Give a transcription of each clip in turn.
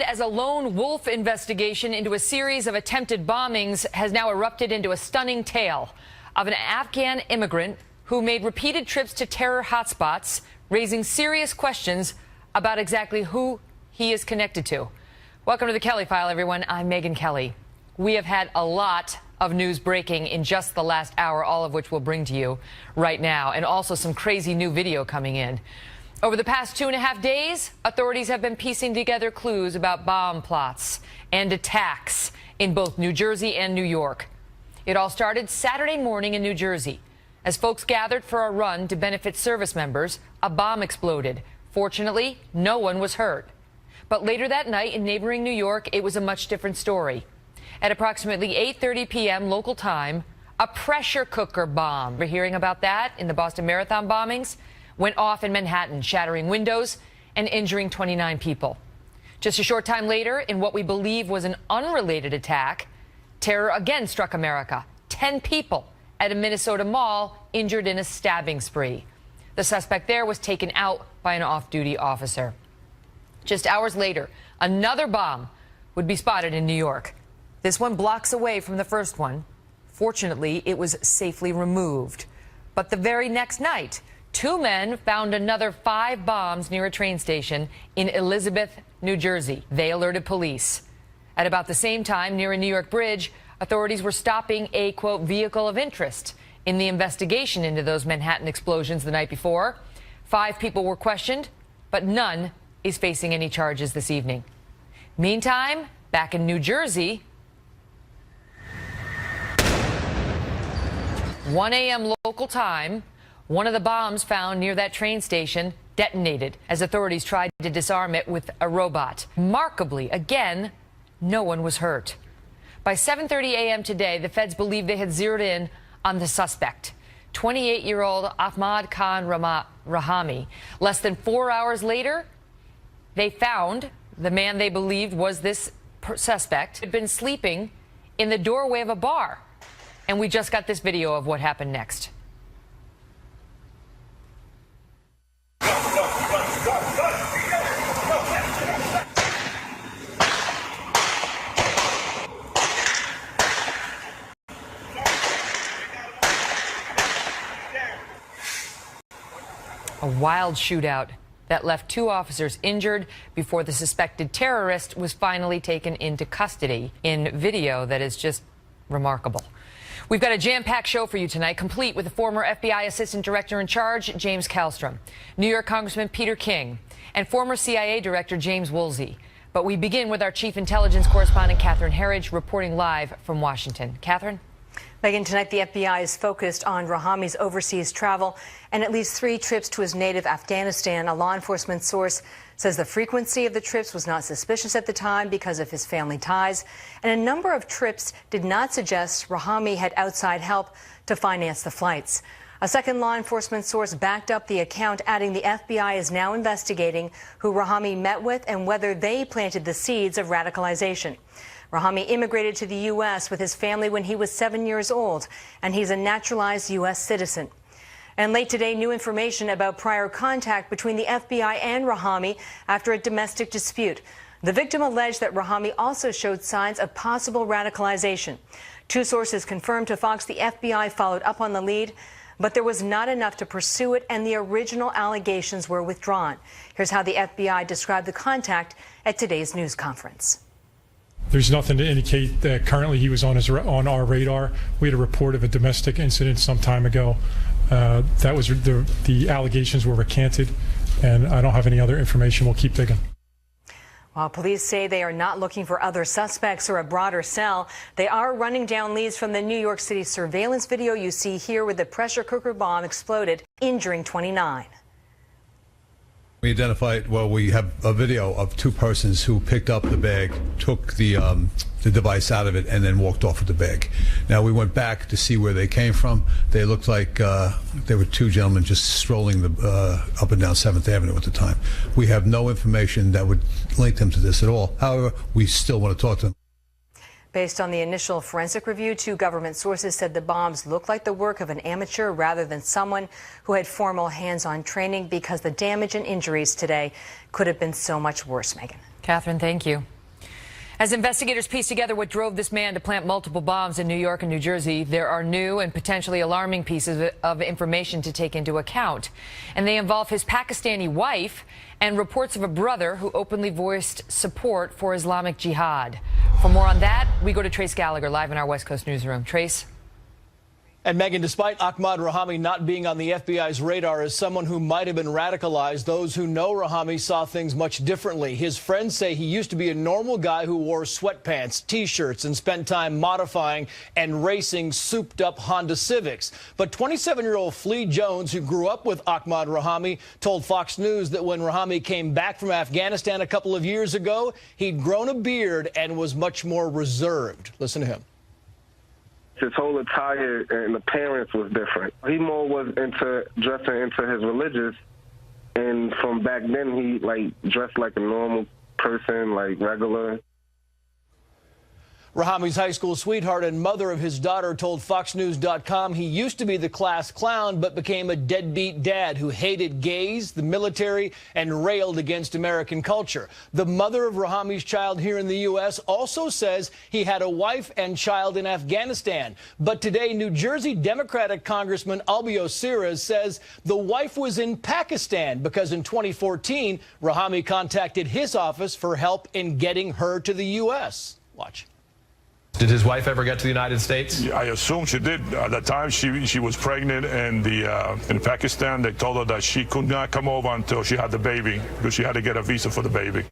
As a lone wolf investigation into a series of attempted bombings has now erupted into a stunning tale of an Afghan immigrant who made repeated trips to terror hotspots, raising serious questions about exactly who he is connected to. Welcome to the Kelly File, everyone. I'm Megyn Kelly. We have had a lot of news breaking in just the last hour, all of which we'll bring to you right now, and also some crazy new video coming in. Over the past 2.5 days, authorities have been piecing together clues about bomb plots and attacks in both New Jersey and New York. It all started Saturday morning in New Jersey. As folks gathered for a run to benefit service members, a bomb exploded. Fortunately, no one was hurt. But later that night in neighboring New York, it was a much different story. At approximately 8:30 p.m. local time, a pressure cooker bomb, we're hearing about that in the Boston Marathon bombings, went off in Manhattan, shattering windows and injuring 29 people. Just a short time later, in what we believe was an unrelated attack, terror again struck America. 10 people at a Minnesota mall injured in a stabbing spree. The suspect there was taken out by an off-duty officer. Just hours later, another bomb would be spotted in New York. This one blocks away from the first one. Fortunately, it was safely removed. But the very next night, 2 men found another 5 bombs near a train station in Elizabeth, New Jersey. They alerted police. At about the same time, near a New York bridge, authorities were stopping a, quote, vehicle of interest in the investigation into those Manhattan explosions the night before. 5 people were questioned, but none is facing any charges this evening. Meantime, back in New Jersey, 1 a.m. local time, one of the bombs found near that train station detonated as authorities tried to disarm it with a robot. Remarkably, again, no one was hurt. By 7:30 a.m. today, the feds believe they had zeroed in on the suspect, 28-year-old Ahmad Khan Rahami. Less than 4 hours later, they found the man they believed was this suspect had been sleeping in the doorway of a bar. And we just got this video of what happened next. A wild shootout that left 2 officers injured before the suspected terrorist was finally taken into custody in video that is just remarkable. We've got a jam-packed show for you tonight, complete with the former FBI Assistant Director in Charge, James Kallstrom, New York Congressman Peter King, and former CIA Director James Woolsey. But we begin with our Chief Intelligence Correspondent, Catherine Herridge, reporting live from Washington. Catherine? Megyn, tonight the FBI is focused on Rahami's overseas travel and at least 3 trips to his native Afghanistan. A law enforcement source says the frequency of the trips was not suspicious at the time because of his family ties, and a number of trips did not suggest Rahami had outside help to finance the flights. A second law enforcement source backed up the account, adding the FBI is now investigating who Rahami met with and whether they planted the seeds of radicalization. Rahami immigrated to the U.S. with his family when he was 7 years old, and he's a naturalized U.S. citizen. And late today, new information about prior contact between the FBI and Rahami after a domestic dispute. The victim alleged that Rahami also showed signs of possible radicalization. 2 sources confirmed to Fox the FBI followed up on the lead, but there was not enough to pursue it, and the original allegations were withdrawn. Here's how the FBI described the contact at today's news conference. There's nothing to indicate that currently he was on our radar. We had a report of a domestic incident some time ago. That was the allegations were recanted, and I don't have any other information. We'll keep digging. While police say they are not looking for other suspects or a broader cell, they are running down leads from the New York City surveillance video you see here where the pressure cooker bomb exploded, injuring 29. We identified, well, we have a video of 2 persons who picked up the bag, took the device out of it, and then walked off with the bag. Now, we went back to see where they came from. They looked like they were 2 gentlemen just strolling up and down 7th Avenue at the time. We have no information that would link them to this at all. However, we still want to talk to them. Based on the initial forensic review, 2 government sources said the bombs looked like the work of an amateur rather than someone who had formal hands-on training, because the damage and injuries today could have been so much worse, Megyn. Catherine, thank you. As investigators piece together what drove this man to plant multiple bombs in New York and New Jersey, there are new and potentially alarming pieces of information to take into account. And they involve his Pakistani wife and reports of a brother who openly voiced support for Islamic Jihad. For more on that, we go to Trace Gallagher live in our West Coast newsroom. Trace? And Megyn, despite Ahmad Rahami not being on the FBI's radar as someone who might have been radicalized, those who know Rahami saw things much differently. His friends say he used to be a normal guy who wore sweatpants, T-shirts, and spent time modifying and racing souped-up Honda Civics. But 27-year-old Flea Jones, who grew up with Ahmad Rahami, told Fox News that when Rahami came back from Afghanistan a couple of years ago, he'd grown a beard and was much more reserved. Listen to him. His whole attire and appearance was different. He more was into dressing into his religious, and from back then he dressed like a normal person, like regular. Rahami's high school sweetheart and mother of his daughter told FoxNews.com he used to be the class clown but became a deadbeat dad who hated gays, the military, and railed against American culture. The mother of Rahami's child here in the U.S. also says he had a wife and child in Afghanistan. But today, New Jersey Democratic Congressman Albio Sirez says the wife was in Pakistan because in 2014, Rahami contacted his office for help in getting her to the U.S. Watch. Did his wife ever get to the United States? I assume she did. At the time, she was pregnant, and in Pakistan, they told her that she could not come over until she had the baby because she had to get a visa for the baby.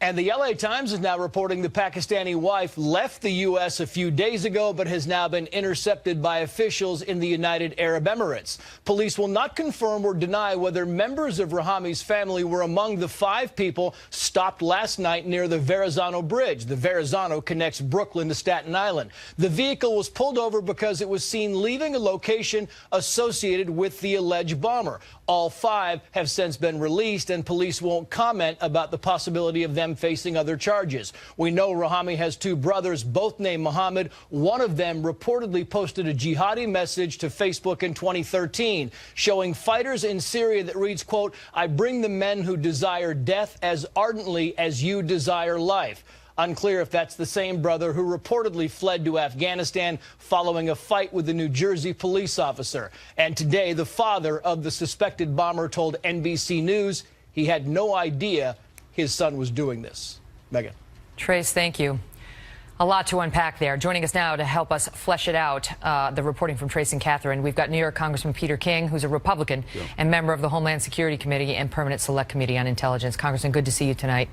And the LA Times is now reporting the Pakistani wife left the U.S. a few days ago, but has now been intercepted by officials in the United Arab Emirates. Police will not confirm or deny whether members of Rahami's family were among the 5 people stopped last night near the Verrazano Bridge. The Verrazano connects Brooklyn to Staten Island. The vehicle was pulled over because it was seen leaving a location associated with the alleged bomber. All 5 have since been released, and police won't comment about the possibility of them facing other charges. We know Rahami has 2 brothers, both named Mohammed. One of them reportedly posted a jihadi message to Facebook in 2013, showing fighters in Syria that reads, quote, "I bring the men who desire death as ardently as you desire life." Unclear if that's the same brother who reportedly fled to Afghanistan following a fight with a New Jersey police officer. And today, the father of the suspected bomber told NBC News he had no idea his son was doing this. Megyn. Trace, thank you. A lot to unpack there. Joining us now to help us flesh it out, the reporting from Trace and Catherine, we've got New York Congressman Peter King, who's a Republican and member of the Homeland Security Committee and Permanent Select Committee on Intelligence. Congressman, good to see you tonight.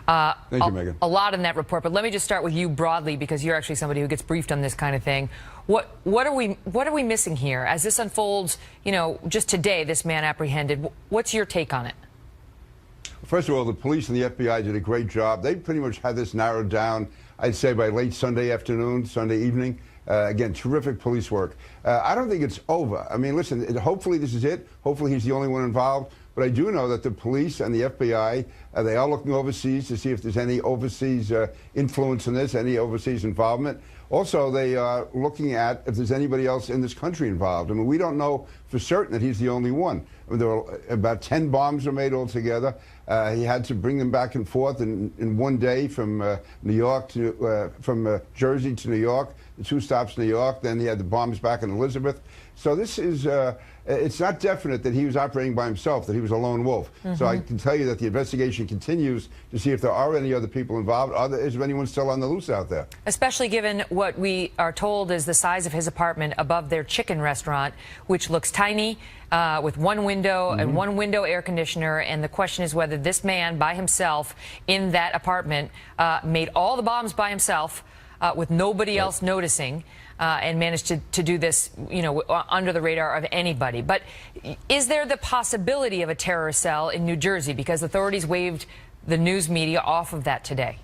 Thank you, Megyn. A lot in that report, but let me just start with you broadly, because you're actually somebody who gets briefed on this kind of thing. What are we missing here as this unfolds? You know, just today, this man apprehended. What's your take on it? First of all, the police and the FBI did a great job. They pretty much had this narrowed down, I'd say, by late Sunday afternoon, Sunday evening. Again, terrific police work. I don't think it's over. I mean, listen, hopefully this is it. Hopefully he's the only one involved. But I do know that the police and the FBI, they are looking overseas to see if there's any overseas influence in this, any overseas involvement. Also, they are looking at if there's anybody else in this country involved. I mean, we don't know for certain that he's the only one. I mean, there were about 10 bombs were made altogether. He had to bring them back and forth in one day from New York to from Jersey to New York. The 2 stops in New York. Then he had the bombs back in Elizabeth. So this is it's not definite that he was operating by himself, that he was a lone wolf. So I can tell you that the investigation continues to see if there are any other people involved. Is there anyone still on the loose out there? Especially given what we are told is the size of his apartment above their chicken restaurant, which looks tiny, with 1 window and 1 window air conditioner. And the question is whether this man by himself in that apartment made all the bombs by himself with nobody else noticing. And managed to do this, you know, under the radar of anybody. But is there the possibility of a terror cell in New Jersey? Because authorities waved the news media off of that today.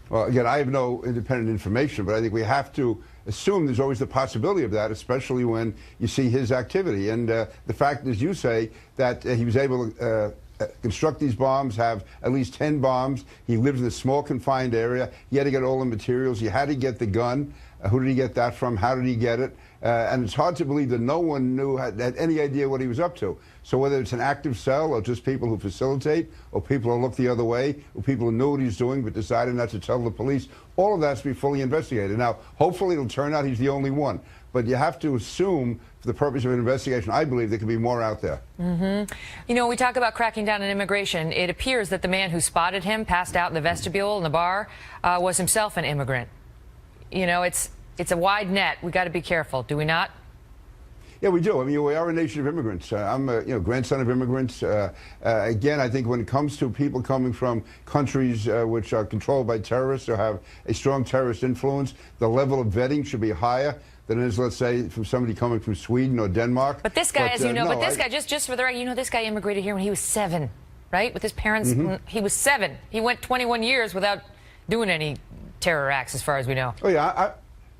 Well, again, I have no independent information, but I think we have to assume there's always the possibility of that, especially when you see his activity. And the fact, as you say, that he was able to construct these bombs, have at least 10 bombs. He lived in a small confined area. He had to get all the materials. He had to get the gun. Who did he get that from? How did he get it? And it's hard to believe that no one had any idea what he was up to. So whether it's an active cell or just people who facilitate or people who look the other way or people who knew what he's doing but decided not to tell the police, all of that's to be fully investigated. Now, hopefully it'll turn out he's the only one. But you have to assume, for the purpose of an investigation, I believe there could be more out there. You know, we talk about cracking down on immigration. It appears that the man who spotted him, passed out in the vestibule in the bar, was himself an immigrant. You know, it's a wide net. We got to be careful, do we not? Yeah, we do. I mean, we are a nation of immigrants. I'm a grandson of immigrants. Again, I think when it comes to people coming from countries which are controlled by terrorists or have a strong terrorist influence, the level of vetting should be higher than it is, let's say, from somebody coming from Sweden or Denmark. But this guy, as you know, guy, just for the record, you know, this guy immigrated here when he was 7, right? With his parents, he was 7. He went 21 years without doing any terror acts, as far as we know. Oh, yeah.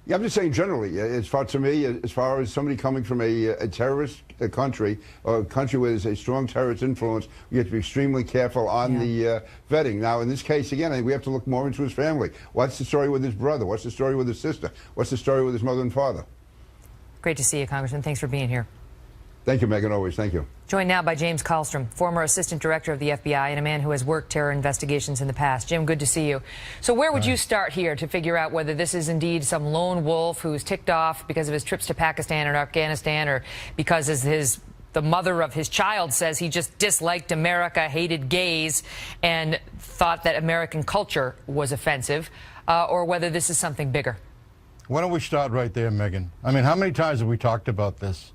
I'm just saying generally, as far as somebody coming from a terrorist country or a country where there's a strong terrorist influence, we have to be extremely careful on the vetting. Now, in this case, again, I think we have to look more into his family. What's the story with his brother? What's the story with his sister? What's the story with his mother and father? Great to see you, Congressman. Thanks for being here. Thank you, Megyn, always. Thank you. Joined now by James Kallstrom, former assistant director of the FBI and a man who has worked terror investigations in the past. Jim, good to see you. So where would you start here to figure out whether this is indeed some lone wolf who's ticked off because of his trips to Pakistan or Afghanistan, or because the mother of his child says he just disliked America, hated gays, and thought that American culture was offensive, or whether this is something bigger? Why don't we start right there, Megyn? I mean, how many times have we talked about this?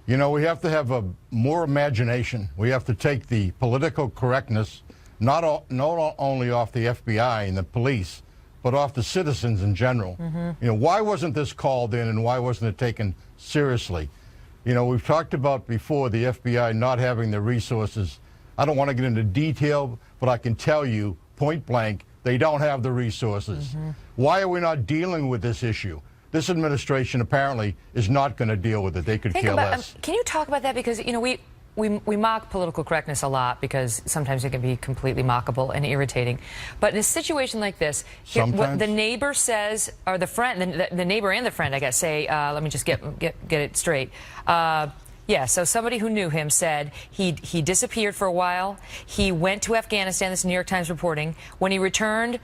You know, we have to have more imagination. We have to take the political correctness not only off the FBI and the police, but off the citizens in general. You know, why wasn't this called in and why wasn't it taken seriously? You know, we've talked about before the FBI not having the resources. I don't want to get into detail, but I can tell you point blank, they don't have the resources. Why are we not dealing with this issue? This administration apparently is not going to deal with it. They could care less. Can you talk about that? Because, you know, we mock political correctness a lot because sometimes it can be completely mockable and irritating. But in a situation like this, what the neighbor says, or the friend, the neighbor and the friend, I guess, say, let me just get it straight. Yeah, so somebody who knew him said he disappeared for a while. He went to Afghanistan, this is New York Times reporting. When he returned,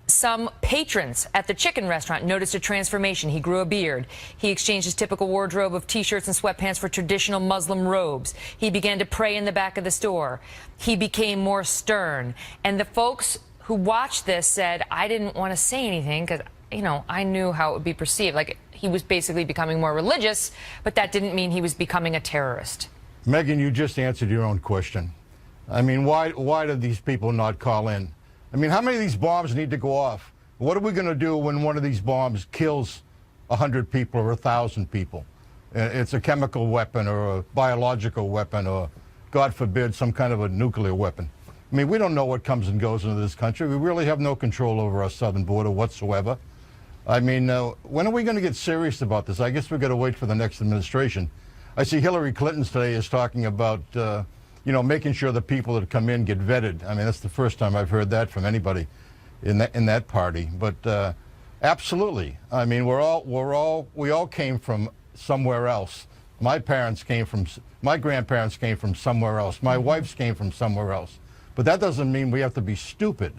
some patrons at the chicken restaurant noticed a transformation. He grew a beard. He exchanged his typical wardrobe of T-shirts and sweatpants for traditional Muslim robes. He began to pray in the back of the store. He became more stern. And the folks who watched this said, I didn't want to say anything because, you know, I knew how it would be perceived. Like, he was basically becoming more religious, but that didn't mean he was becoming a terrorist. Megyn, you just answered your own question. I mean, why did these people not call in? I mean, how many of these bombs need to go off? What are we going to do when one of these bombs kills 100 people or 1,000 people? It's a chemical weapon or a biological weapon or, God forbid, some kind of a nuclear weapon. I mean, we don't know what comes and goes into this country. We really have no control over our southern border whatsoever. I mean, when are we going to get serious about this? I guess we've got to wait for the next administration. I see Hillary Clinton today is talking about you know, making sure the people that come in get vetted. I mean, that's the first time I've heard that from anybody in that party. But absolutely, I mean, we all came from somewhere else. My grandparents came from somewhere else. My wife's came from somewhere else. But that doesn't mean we have to be stupid.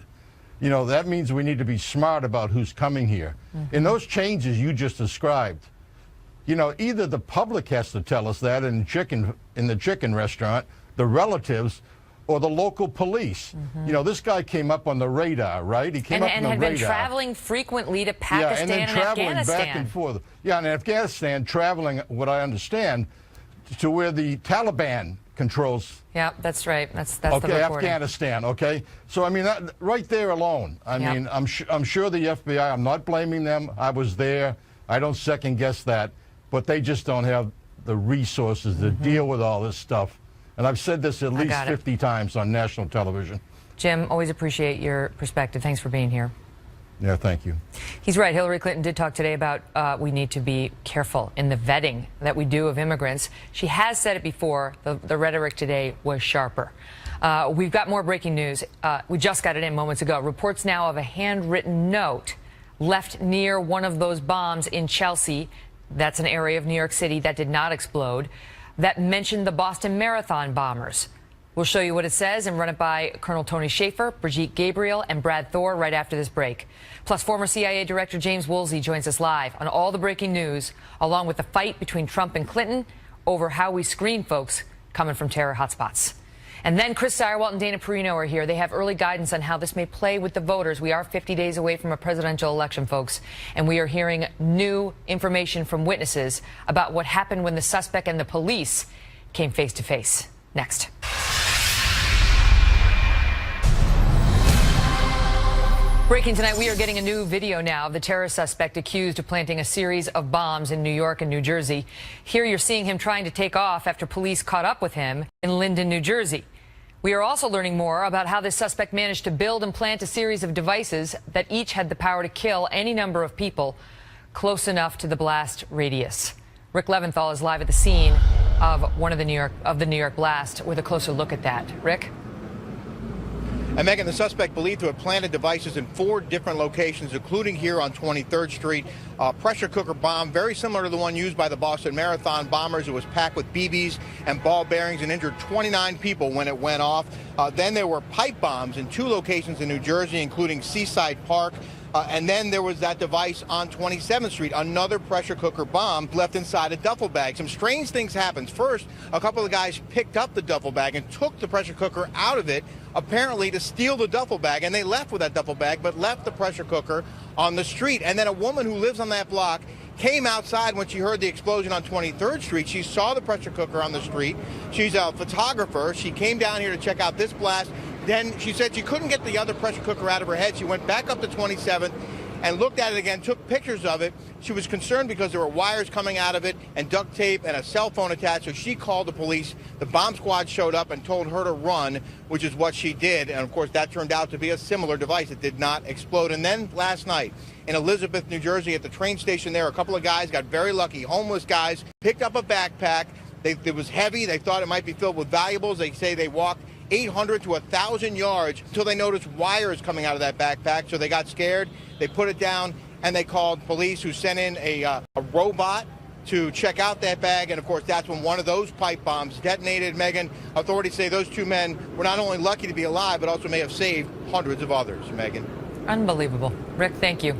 You know, that means we need to be smart about who's coming here. In those changes you just described, you know, either the public has to tell us that in the chicken restaurant, the relatives, or the local police. You know, this guy came up on the radar, right? He came up on the radar. And had been traveling frequently to Pakistan and traveling back and forth. Yeah, in Afghanistan, traveling, what I understand, to where the Taliban controls. Yeah, that's right. That's okay, the reporting. Afghanistan, okay? So, I mean, that, right there alone, I mean, I'm sure the FBI, I'm not blaming them. I was there. I don't second guess that. But they just don't have the resources to deal with all this stuff. And I've said this at least 50 times on national television. Jim, always appreciate your perspective. Thanks for being here. Yeah, thank you. He's right. Hillary Clinton did talk today about we need to be careful in the vetting that we do of immigrants. She has said it before. The rhetoric today was sharper. We've got more breaking news. We just got it in moments ago. Reports now of a handwritten note left near one of those bombs in Chelsea. That's an area of New York City that did not explode, that mentioned the Boston Marathon bombers. We'll show you what it says and run it by Colonel Tony Shaffer, Brigitte Gabriel, and Brad Thor right after this break. Plus, former CIA Director James Woolsey joins us live on all the breaking news, along with the fight between Trump and Clinton over how we screen folks coming from terror hotspots. And then Chris Sirewalt and Dana Perino are here. They have early guidance on how this may play with the voters. We are 50 days away from a presidential election, folks, and we are hearing new information from witnesses about what happened when the suspect and the police came face to face. Next. Breaking tonight, we are getting a new video now of the terror suspect accused of planting a series of bombs in New York and New Jersey. Here you're seeing him trying to take off after police caught up with him in Linden, New Jersey. We are also learning more about how this suspect managed to build and plant a series of devices that each had the power to kill any number of people close enough to the blast radius. Rick Leventhal is live at the scene of the New York blast with a closer look at that. Rick? And Megyn, the suspect believed to have planted devices in 4 different locations, including here on 23rd Street. A pressure cooker bomb, very similar to the one used by the Boston Marathon bombers. It was packed with BBs and ball bearings and injured 29 people when it went off. Then there were pipe bombs in 2 locations in New Jersey, including Seaside Park. And then there was that device on 27th Street, another pressure cooker bomb left inside a duffel bag. Some strange things happened. First, a couple of guys picked up the duffel bag and took the pressure cooker out of it, apparently to steal the duffel bag. And they left with that duffel bag, but left the pressure cooker on the street. And then a woman who lives on that block came outside when she heard the explosion on 23rd Street. She saw the pressure cooker on the street. She's a photographer. She came down here to check out this blast. Then she said she couldn't get the other pressure cooker out of her head. She went back up to 27th and looked at it again, took pictures of it. She was concerned because there were wires coming out of it and duct tape and a cell phone attached, so she called the police. The bomb squad showed up and told her to run, which is what she did. And, of course, that turned out to be a similar device. It did not explode. And then last night in Elizabeth, New Jersey, at the train station there, a couple of guys got very lucky, homeless guys, picked up a backpack. It was heavy. They thought it might be filled with valuables. They say they walked 800 to 1,000 yards until they noticed wires coming out of that backpack. So they got scared. They put it down and they called police, who sent in a robot to check out that bag. And of course, that's when one of those pipe bombs detonated. Megyn, authorities say those 2 men were not only lucky to be alive, but also may have saved hundreds of others. Megyn. Unbelievable. Rick, thank you.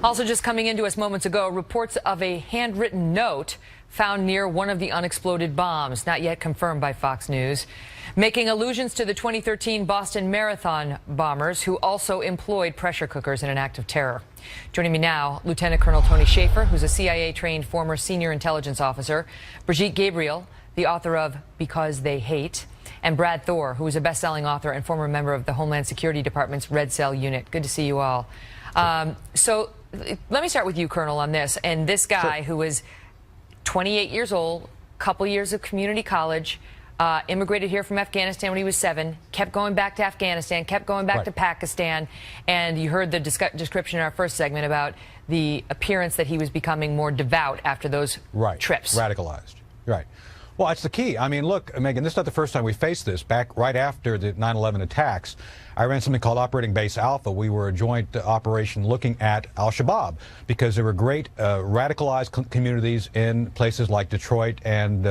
Also just coming into us moments ago, reports of a handwritten note found near one of the unexploded bombs, not yet confirmed by Fox News, making allusions to the 2013 Boston Marathon bombers, who also employed pressure cookers in an act of terror. Joining me now, Lieutenant Colonel Tony Shaffer, who's a CIA-trained former senior intelligence officer, Brigitte Gabriel, the author of Because They Hate, and Brad Thor, who is a best-selling author and former member of the Homeland Security Department's Red Cell Unit. Good to see you all. So let me start with you, Colonel, on this. And this guy, who was 28 years old, couple years of community college, immigrated here from Afghanistan when he was 7, kept going back to Afghanistan, kept going back to Pakistan, and you heard the description in our first segment about the appearance that he was becoming more devout after those trips. Radicalized. Right. Well, that's the key. I mean, look, Megyn, this is not the first time we faced this. Back right after the 9/11 attacks, I ran something called Operating Base Alpha. We were a joint operation looking at al-Shabaab because there were great radicalized communities in places like Detroit and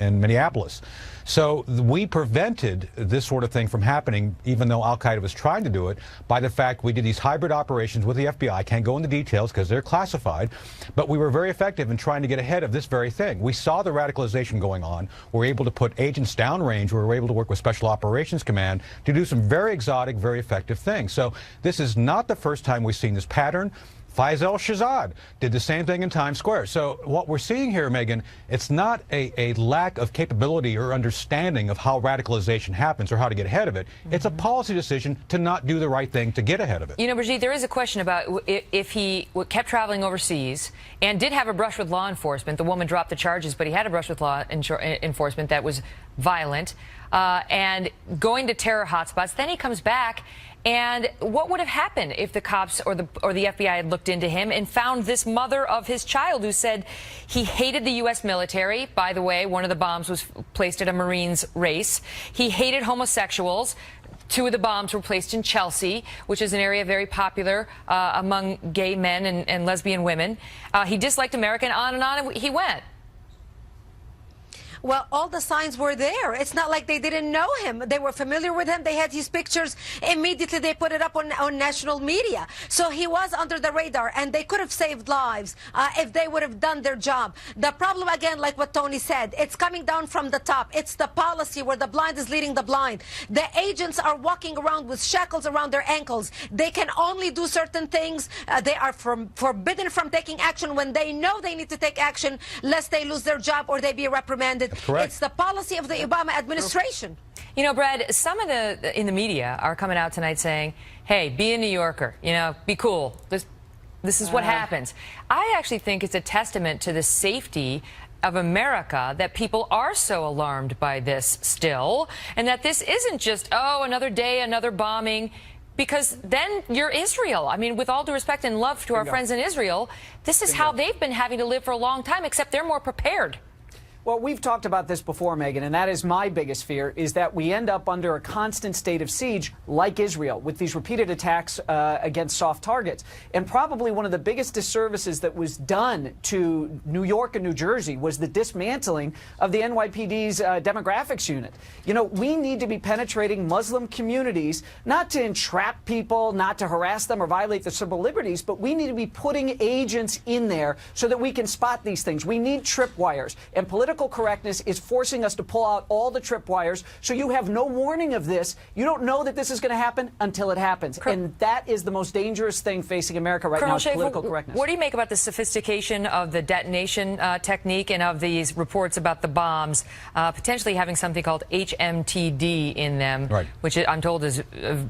Minneapolis. So we prevented this sort of thing from happening, even though al-Qaeda was trying to do it, by the fact we did these hybrid operations with the FBI. I can't go into details because they're classified, but we were very effective in trying to get ahead of this very thing. We saw the radicalization going on. We were able to put agents downrange. We were able to work with Special Operations Command to do some very exotic, very effective things. So this is not the first time we've seen this pattern. Faisal Shahzad did the same thing in Times Square. So what we're seeing here, Megyn, it's not a lack of capability or understanding of how radicalization happens or how to get ahead of it. It's a policy decision to not do the right thing to get ahead of it. You know, Brigitte, there is a question about if he kept traveling overseas and did have a brush with law enforcement. The woman dropped the charges, but he had a brush with law enforcement that was violent. and going to terror hotspots. Then he comes back. And what would have happened if the cops or the FBI had looked into him and found this mother of his child who said he hated the U.S. military? By the way, one of the bombs was placed at a Marines race. He hated homosexuals. 2 of the bombs were placed in Chelsea, which is an area very popular among gay men and lesbian women. He disliked America, and on he went. Well, all the signs were there. It's not like they didn't know him. They were familiar with him. They had his pictures. Immediately, they put it up on national media. So he was under the radar, and they could have saved lives if they would have done their job. The problem, again, like what Tony said, it's coming down from the top. It's the policy where the blind is leading the blind. The agents are walking around with shackles around their ankles. They can only do certain things. They are forbidden from taking action when they know they need to take action, lest they lose their job or they be reprimanded. It's the policy of the Obama administration. You know, Brad, some of in the media are coming out tonight saying, hey, be a New Yorker, you know, be cool. This is what happens. I actually think it's a testament to the safety of America that people are so alarmed by this still, and that this isn't just, oh, another day, another bombing. Because then you're Israel. I mean, with all due respect and love to our friends in Israel, this is how they've been having to live for a long time, except they're more prepared. Well, we've talked about this before, Megyn, and that is my biggest fear, is that we end up under a constant state of siege like Israel with these repeated attacks against soft targets. And probably one of the biggest disservices that was done to New York and New Jersey was the dismantling of the NYPD's demographics unit. You know, we need to be penetrating Muslim communities, not to entrap people, not to harass them or violate their civil liberties, but we need to be putting agents in there so that we can spot these things. We need tripwires, and political correctness is forcing us to pull out all the tripwires, so you have no warning of this. You don't know that this is going to happen until it happens. And that is the most dangerous thing facing America right now, is political correctness. What do you make about the sophistication of the detonation technique and of these reports about the bombs potentially having something called HMTD in them, which I'm told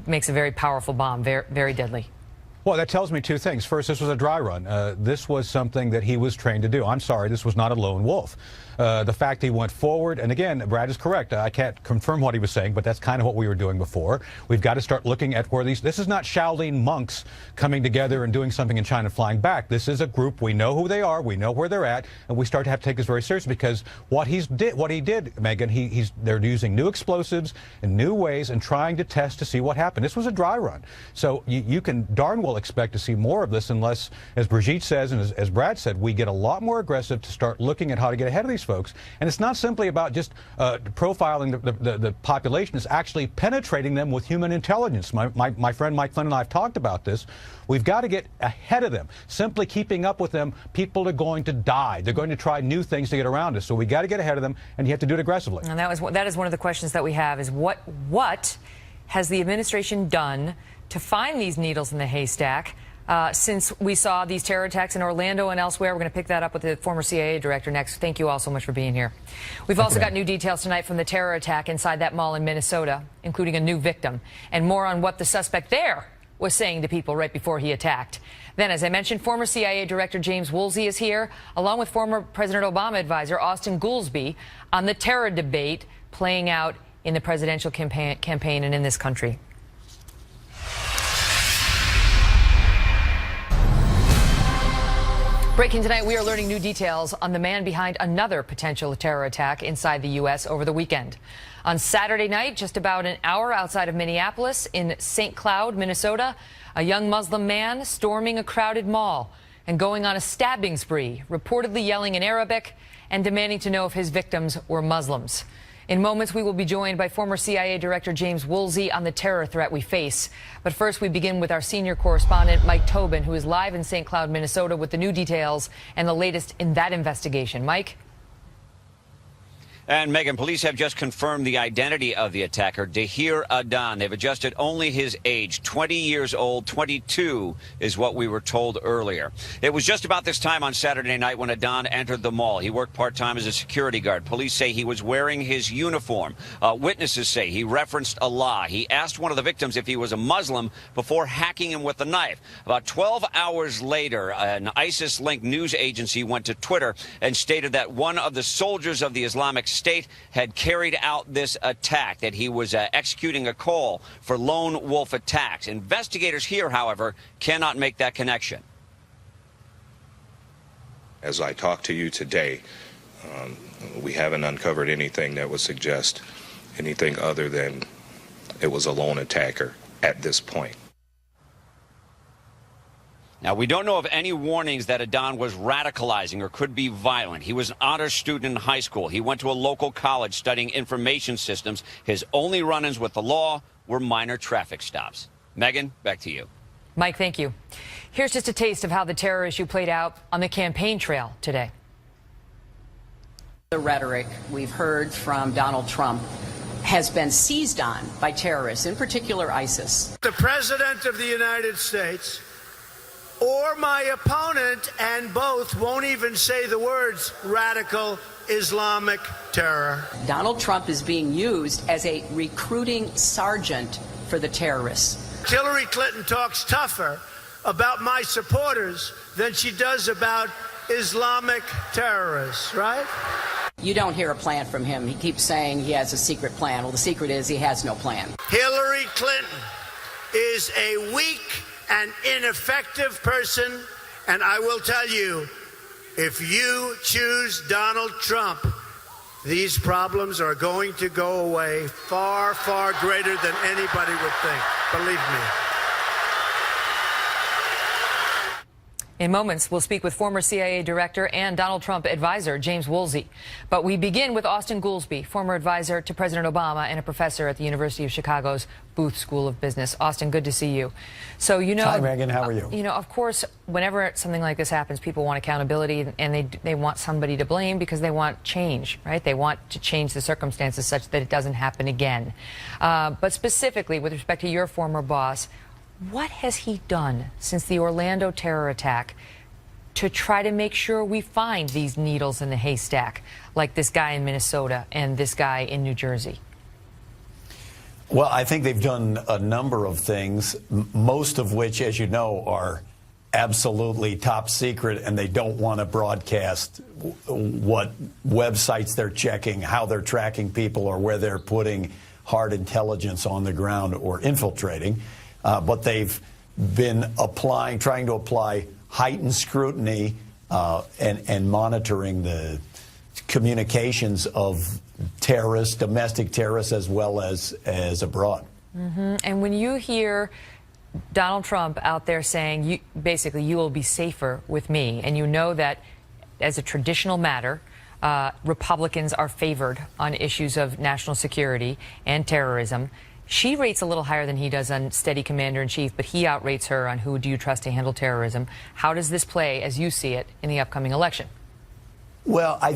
makes a very powerful bomb, very, very deadly? Well, that tells me 2 things. First, this was a dry run. This was something that he was trained to do. I'm sorry, this was not a lone wolf. The fact he went forward, and again, Brad is correct. I can't confirm what he was saying, but that's kind of what we were doing before. We've got to start looking at where this is not Shaolin monks coming together and doing something in China and flying back. This is a group. We know who they are. We know where they're at, and we start to have to take this very seriously, because what he did, Megyn, they're using new explosives in new ways and trying to test to see what happened. This was a dry run. So you can darn well expect to see more of this unless, as Brigitte says and as Brad said, we get a lot more aggressive to start looking at how to get ahead of these folks. And it's not simply about just profiling the population. It's actually penetrating them with human intelligence. My friend Mike Flynn and I have talked about this. We've got to get ahead of them. Simply keeping up with them, people are going to die. They're going to try new things to get around us. So we got to get ahead of them, and you have to do it aggressively. And that is one of the questions that we have, is what has the administration done to find these needles in the haystack since we saw these terror attacks in Orlando and elsewhere? We're going to pick that up with the former CIA director next. Thank you all so much for being here. We've also got new details tonight from the terror attack inside that mall in Minnesota, including a new victim, and more on what the suspect there was saying to people right before he attacked. Then, as I mentioned, former CIA Director James Woolsey is here, along with former President Obama advisor Austin Goolsbee, on the terror debate playing out in the presidential campaign and in this country. Breaking tonight, we are learning new details on the man behind another potential terror attack inside the U.S. over the weekend. On Saturday night, just about an hour outside of Minneapolis, in St. Cloud, Minnesota, a young Muslim man storming a crowded mall and going on a stabbing spree, reportedly yelling in Arabic and demanding to know if his victims were Muslims. In moments, we will be joined by former CIA Director James Woolsey on the terror threat we face. But first, we begin with our senior correspondent, Mike Tobin, who is live in St. Cloud, Minnesota, with the new details and the latest in that investigation. Mike? And Megyn, police have just confirmed the identity of the attacker, Dahir Adan. They've adjusted only his age, 20 years old, 22 is what we were told earlier. It was just about this time on Saturday night when Adan entered the mall. He worked part-time as a security guard. Police say he was wearing his uniform. Witnesses say he referenced Allah. He asked one of the victims if he was a Muslim before hacking him with a knife. About 12 hours later, an ISIS-linked news agency went to Twitter and stated that one of the soldiers of the Islamic State had carried out this attack, that he was executing a call for lone wolf attacks. Investigators here, however, cannot make that connection. As I talk to you today, we haven't uncovered anything that would suggest anything other than it was a lone attacker at this point. Now, we don't know of any warnings that Adnan was radicalizing or could be violent. He was an honor student in high school. He went to a local college studying information systems. His only run-ins with the law were minor traffic stops. Megyn, back to you. Mike, thank you. Here's just a taste of how the terror issue played out on the campaign trail today. The rhetoric we've heard from Donald Trump has been seized on by terrorists, in particular ISIS. The President of the United States or my opponent, and both, won't even say the words radical Islamic terror. Donald Trump is being used as a recruiting sergeant for the terrorists. Hillary Clinton talks tougher about my supporters than she does about Islamic terrorists, right? You don't hear a plan from him. He keeps saying he has a secret plan. Well, the secret is he has no plan. Hillary Clinton is a weak and ineffective person, and I will tell you, if you choose Donald Trump, these problems are going to go away far, far greater than anybody would think. Believe me. In moments, we'll speak with former CIA director and Donald Trump advisor James Woolsey. But we begin with Austin Goolsbee, former advisor to President Obama and a professor at the University of Chicago's Booth School of Business. Austin, good to see you. So, you know, hi, Megyn. How are you? You know, of course, whenever something like this happens, people want accountability, and they want somebody to blame because they want change, right? They want to change the circumstances such that it doesn't happen again. But specifically, with respect to your former boss, what has he done since the Orlando terror attack to try to make sure we find these needles in the haystack, like this guy in Minnesota and this guy in New Jersey? Well, I think they've done a number of things, most of which, as you know, are absolutely top secret, and they don't want to broadcast what websites they're checking, how they're tracking people, or where they're putting hard intelligence on the ground or infiltrating. But they've been trying to apply heightened scrutiny and monitoring the communications of terrorists, domestic terrorists, as well as abroad. Mm-hmm. And when you hear Donald Trump out there saying, basically, you will be safer with me, and you know that as a traditional matter, Republicans are favored on issues of national security and terrorism. She rates a little higher than he does on steady commander-in-chief, but he outrates her on who do you trust to handle terrorism. How does this play, as you see it, in the upcoming election? Well, I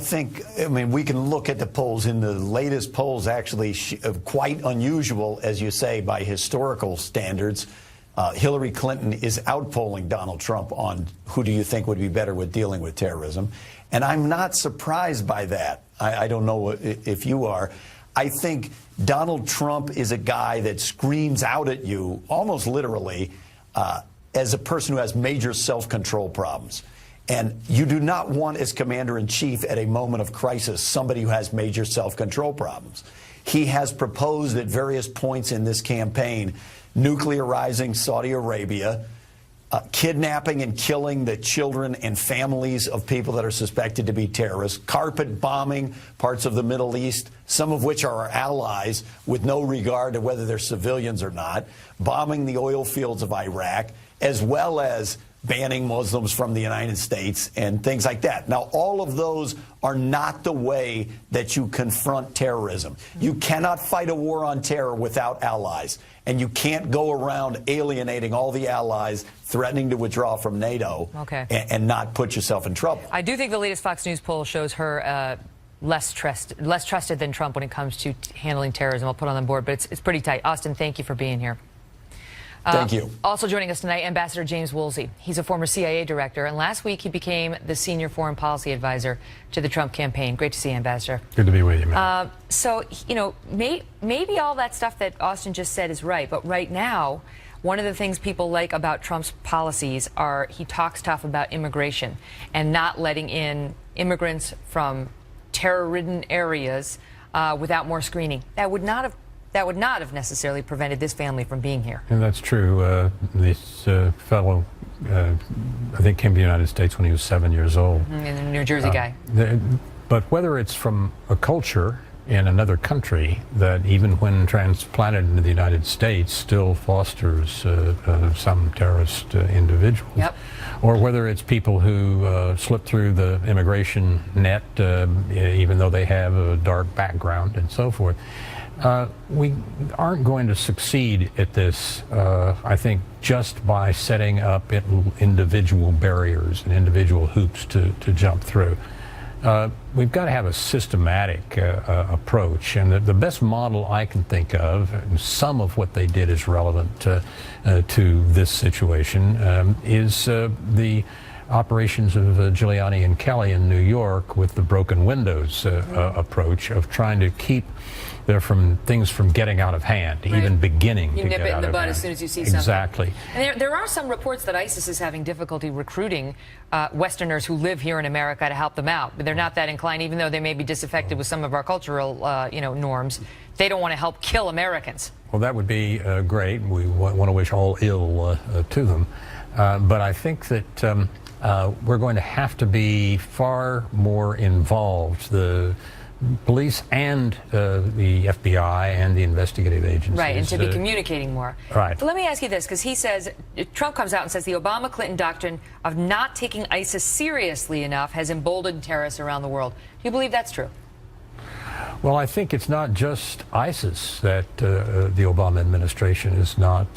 mean, we can look at the polls. In the latest polls, actually, quite unusual, as you say, by historical standards. Hillary Clinton is outpolling Donald Trump on who do you think would be better with dealing with terrorism. And I'm not surprised by that. I don't know if you are. I think Donald Trump is a guy that screams out at you, almost literally, as a person who has major self-control problems. And you do not want, as commander-in-chief at a moment of crisis, somebody who has major self-control problems. He has proposed at various points in this campaign nuclearizing Saudi Arabia, kidnapping and killing the children and families of people that are suspected to be terrorists, carpet bombing parts of the Middle East, some of which are our allies, with no regard to whether they're civilians or not, bombing the oil fields of Iraq, as well as banning Muslims from the United States and things like that. Now, all of those are not the way that you confront terrorism. You cannot fight a war on terror without allies. And you can't go around alienating all the allies, threatening to withdraw from NATO, and not put yourself in trouble. I do think the latest Fox News poll shows her less trusted than Trump when it comes to handling terrorism. I'll put it on the board, but it's pretty tight. Austin, thank you for being here. Thank you. Also joining us tonight, Ambassador James Woolsey. He's a former CIA director, and last week he became the senior foreign policy advisor to the Trump campaign. Great to see you, Ambassador. Good to be with you, man. So, you know, maybe all that stuff that Austin just said is right, but right now, one of the things people like about Trump's policies are he talks tough about immigration and not letting in immigrants from terror-ridden areas without more screening. That would not have necessarily prevented this family from being here. And that's true. This fellow, I think, came to the United States when he was 7 years old. And the New Jersey guy. But whether it's from a culture in another country that even when transplanted into the United States still fosters some terrorist individuals, or whether it's people who slip through the immigration net even though they have a dark background and so forth, we aren't going to succeed at this, I think, just by setting up individual barriers and individual hoops to jump through. We've got to have a systematic approach, and the best model I can think of, and some of what they did is relevant to this situation, is the operations of Giuliani and Kelly in New York with the broken windows approach of trying to keep things from getting out of hand, even beginning to get out of hand. You nip it in the bud as soon as you see something. Exactly. And there are some reports that ISIS is having difficulty recruiting Westerners who live here in America to help them out. But they're not that inclined, even though they may be disaffected with some of our cultural norms. They don't want to help kill Americans. Well, that would be great. We want to wish all ill to them. But I think that we're going to have to be far more involved. The police and the FBI and the investigative agencies. Right, and to be communicating more. Right. But let me ask you this, because he says, Trump comes out and says the Obama-Clinton doctrine of not taking ISIS seriously enough has emboldened terrorists around the world. Do you believe that's true? Well, I think it's not just ISIS that the Obama administration is not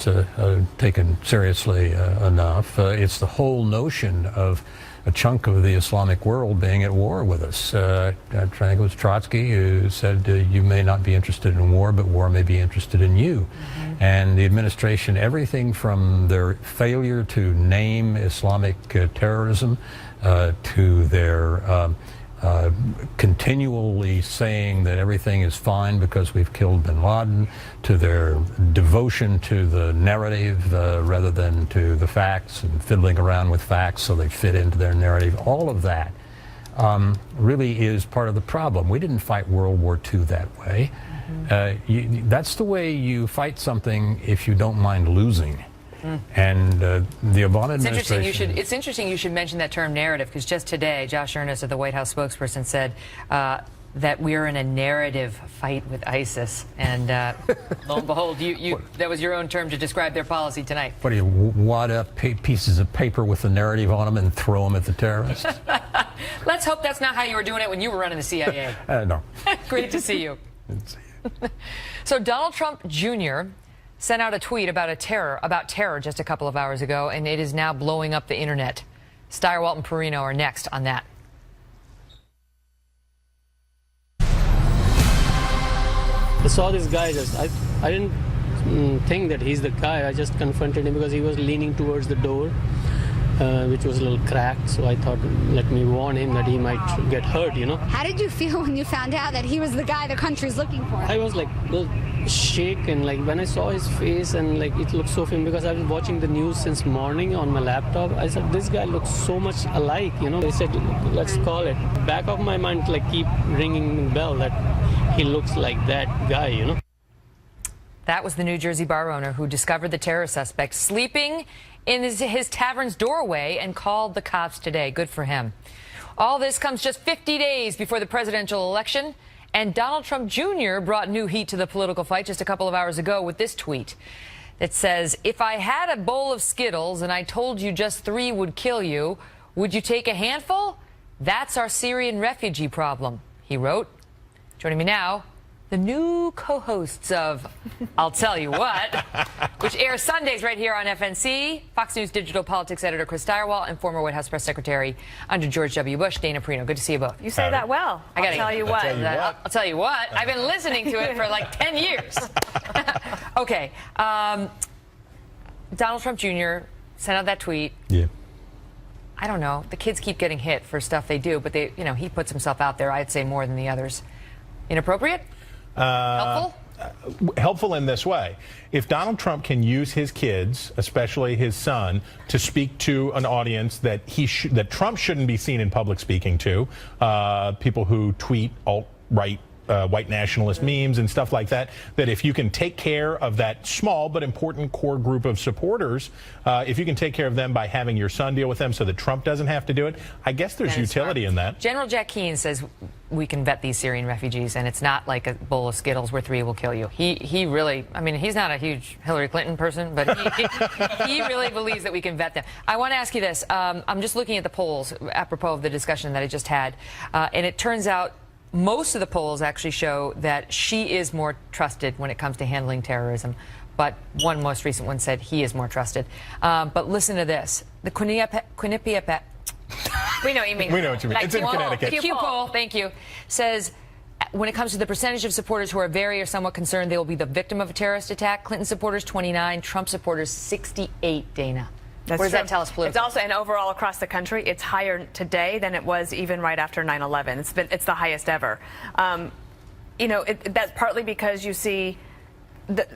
taken seriously enough. It's the whole notion of a chunk of the Islamic world being at war with us. I think it was Trotsky who said, you may not be interested in war, but war may be interested in you. Mm-hmm. And the administration, everything from their failure to name Islamic terrorism to their continually saying that everything is fine because we've killed bin Laden, to their devotion to the narrative rather than to the facts, and fiddling around with facts so they fit into their narrative. All of that really is part of the problem. We didn't fight World War II that way. Mm-hmm. That's the way you fight something if you don't mind losing. And the Obama administration... It's interesting you should mention that term narrative, because just today, Josh Earnest, the White House spokesperson, said that we're in a narrative fight with ISIS. And lo and behold, that was your own term to describe their policy tonight. What do you wad up pieces of paper with the narrative on them and throw them at the terrorists? Let's hope that's not how you were doing it when you were running the CIA. No. Great to see you. Good to see you. So Donald Trump Jr. sent out a tweet about terror just a couple of hours ago, and it is now blowing up the internet. Steyerwalt and Perino are next on that. I saw this guy I didn't think that he's the guy. I just confronted him because he was leaning towards the door, which was a little cracked. So I thought, let me warn him that he might get hurt, you know. How did you feel when you found out that he was the guy the country's looking for? I was like shaken, like when I saw his face, and like it looked so familiar because I was watching the news since morning on my laptop. I said, this guy looks so much alike, you know. They said, let's call it. Back of my mind, like keep ringing the bell that he looks like that guy, you know. That was the New Jersey bar owner who discovered the terror suspect sleeping in his tavern's doorway and called the cops today. Good for him. All this comes just 50 days before the presidential election, and Donald Trump Jr. brought new heat to the political fight just a couple of hours ago with this tweet that says, if I had a bowl of Skittles and I told you just 3 would kill you, would you take a handful? That's our Syrian refugee problem, he wrote. Joining me now, the new co-hosts of I'll Tell You What, which airs Sundays right here on FNC, Fox News digital politics editor Chris Steyerwalt, and former White House press secretary under George W. Bush, Dana Perino. Good to see you both. You say that well. I'll tell you what. I'll tell you what. I've been listening to it for like 10 years. Okay. Donald Trump Jr. sent out that tweet. Yeah. I don't know. The kids keep getting hit for stuff they do, but he puts himself out there, I'd say, more than the others. Inappropriate? Helpful? helpful in this way. If Donald Trump can use his kids, especially his son, to speak to an audience that that Trump shouldn't be seen in public speaking to, people who tweet alt-right white nationalist memes and stuff like that, that if you can take care of that small but important core group of supporters, if you can take care of them by having your son deal with them so that Trump doesn't have to do it, I guess there's utility in that. General Jack Keane says we can vet these Syrian refugees, and it's not like a bowl of Skittles where 3 will kill you. He really, I mean, he's not a huge Hillary Clinton person, but he really believes that we can vet them. I want to ask you this. I'm just looking at the polls apropos of the discussion that I just had, and it turns out most of the polls actually show that she is more trusted when it comes to handling terrorism, but one most recent one said he is more trusted. But listen to this. The Quinnipiac... We know what you mean. We know what you mean. It's in Connecticut. Q poll, thank you, says when it comes to the percentage of supporters who are very or somewhat concerned they will be the victim of a terrorist attack, Clinton supporters 29, Trump supporters 68, Dana. That's what does true. that tell us politically? It's also, and overall across the country, it's higher today than it was even right after 9/11. It's the highest ever. You know, that's partly because you see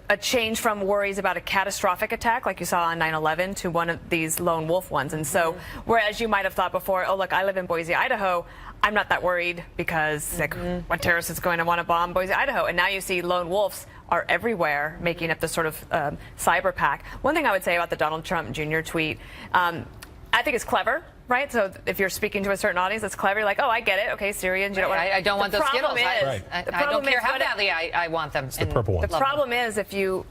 a change from worries about a catastrophic attack like you saw on 9/11 to one of these lone wolf ones. And so, whereas you might have thought before, oh, look, I live in Boise, Idaho, I'm not that worried because like, what terrorist is going to want to bomb Boise, Idaho? And now you see lone wolves are everywhere, making up this sort of cyber pack. One thing I would say about the Donald Trump Jr. tweet, I think it's clever, right? So if you're speaking to a certain audience, it's clever. You're like, oh, I get it. Okay, Syrians, you don't want. I don't want those Skittles. I don't care how badly I want them. It's the purple ones. The problem is if you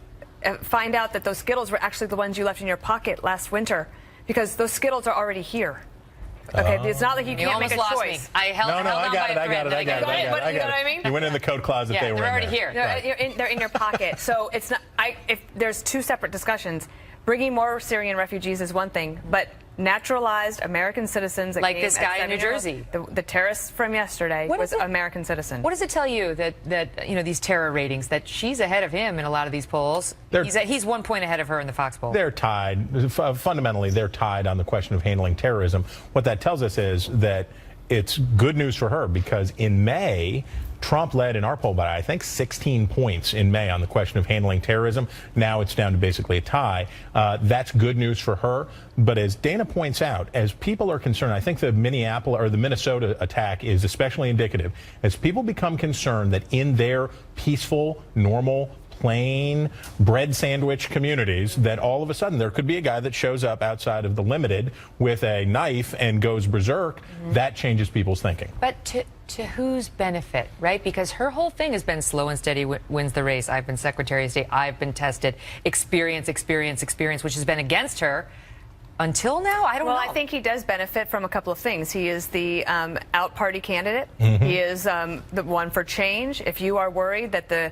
find out that those Skittles were actually the ones you left in your pocket last winter, because those Skittles are already here. Okay, it's not like you can't make a choice. I held I got it. You know what I mean? You went in the coat closet. Yeah, they were they're already there. here. They're in your pocket. So it's not. If there's two separate discussions, bringing more Syrian refugees is one thing, but naturalized American citizens, that like came this guy at in New Jersey, the terrorist from yesterday was an American citizen. What does it tell you that you know these terror ratings, that she's ahead of him in a lot of these polls? He's 1 point ahead of her in the Fox poll. They're tied. Fundamentally, they're tied on the question of handling terrorism. What that tells us is that it's good news for her because in May, Trump led in our poll by, I think, 16 points in May on the question of handling terrorism. Now it's down to basically a tie. That's good news for her. But as Dana points out, as people are concerned, I think the Minnesota attack is especially indicative. As people become concerned that in their peaceful, normal, plain bread sandwich communities, that all of a sudden there could be a guy that shows up outside of the limited with a knife and goes berserk, that changes people's thinking. But to whose benefit, right? Because her whole thing has been slow and steady wins the race. I've been Secretary of State. I've been tested. Experience, which has been against her. Until now, I don't know. Well, I think he does benefit from a couple of things. He is the out-party candidate. He is the one for change. If you are worried that the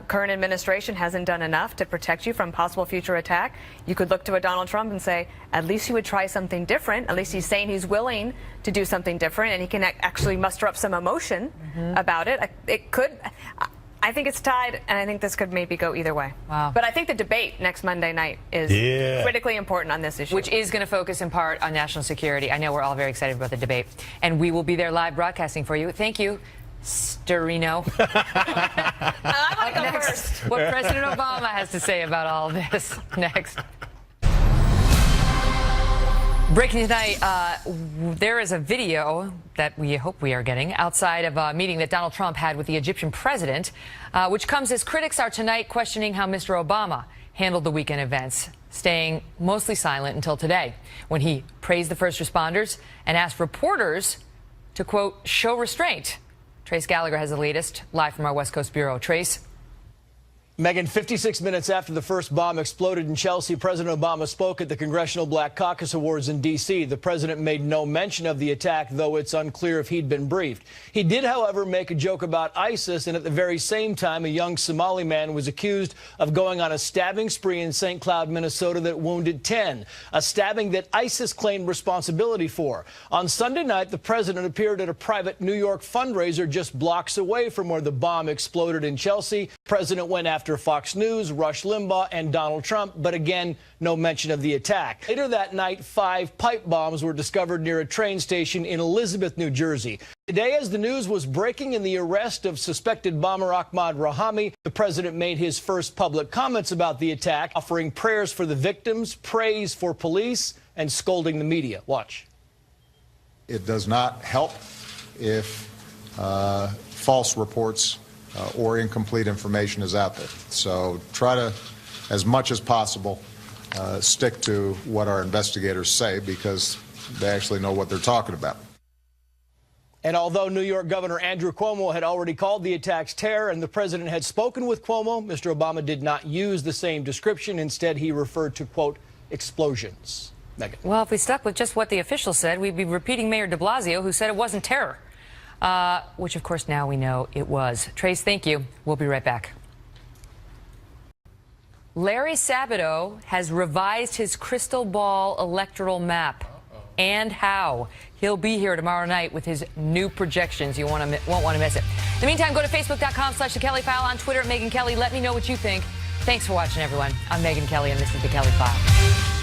current administration hasn't done enough to protect you from possible future attack, you could look to a Donald Trump and say, at least he would try something different. At least he's saying he's willing to do something different, and he can actually muster up some emotion about it. It could... I think it's tied, and I think this could maybe go either way. Wow. But I think the debate next Monday night is critically important on this issue. Which is going to focus in part on national security. I know we're all very excited about the debate. And we will be there live broadcasting for you. Thank you, Storino. I want to go first. What President Obama has to say about all this next. Breaking tonight, there is a video that we hope we are getting outside of a meeting that Donald Trump had with the Egyptian president, which comes as critics are tonight questioning how Mr. Obama handled the weekend events, staying mostly silent until today when he praised the first responders and asked reporters to, quote, show restraint. Trace Gallagher has the latest, live from our West Coast Bureau. Trace. Megyn, 56 minutes after the first bomb exploded in Chelsea, President Obama spoke at the Congressional Black Caucus Awards in D.C. The president made no mention of the attack, though it's unclear if he'd been briefed. He did, however, make a joke about ISIS, and at the very same time, a young Somali man was accused of going on a stabbing spree in St. Cloud, Minnesota that wounded 10, a stabbing that ISIS claimed responsibility for. On Sunday night, the president appeared at a private New York fundraiser just blocks away from where the bomb exploded in Chelsea. The president went after Fox News, Rush Limbaugh, and Donald Trump, but again, no mention of the attack. Later that night, 5 pipe bombs were discovered near a train station in Elizabeth, New Jersey. Today, as the news was breaking in the arrest of suspected bomber Ahmad Rahami, the president made his first public comments about the attack, offering prayers for the victims, praise for police, and scolding the media. Watch. It does not help if false reports or incomplete information is out there. So try to, as much as possible, stick to what our investigators say, because they actually know what they're talking about. And although New York Governor Andrew Cuomo had already called the attacks terror and the president had spoken with Cuomo, Mr. Obama did not use the same description. Instead, he referred to, quote, explosions. Megyn. Well, if we stuck with just what the official said, we'd be repeating Mayor de Blasio, who said it wasn't terror, which, of course, now we know it was. Trace, thank you. We'll be right back. Larry Sabato has revised his crystal ball electoral map. And how. He'll be here tomorrow night with his new projections. You won't want to miss it. In the meantime, go to Facebook.com/The Kelly File, on Twitter at Megyn Kelly. Let me know what you think. Thanks for watching, everyone. I'm Megyn Kelly, and this is The Kelly File.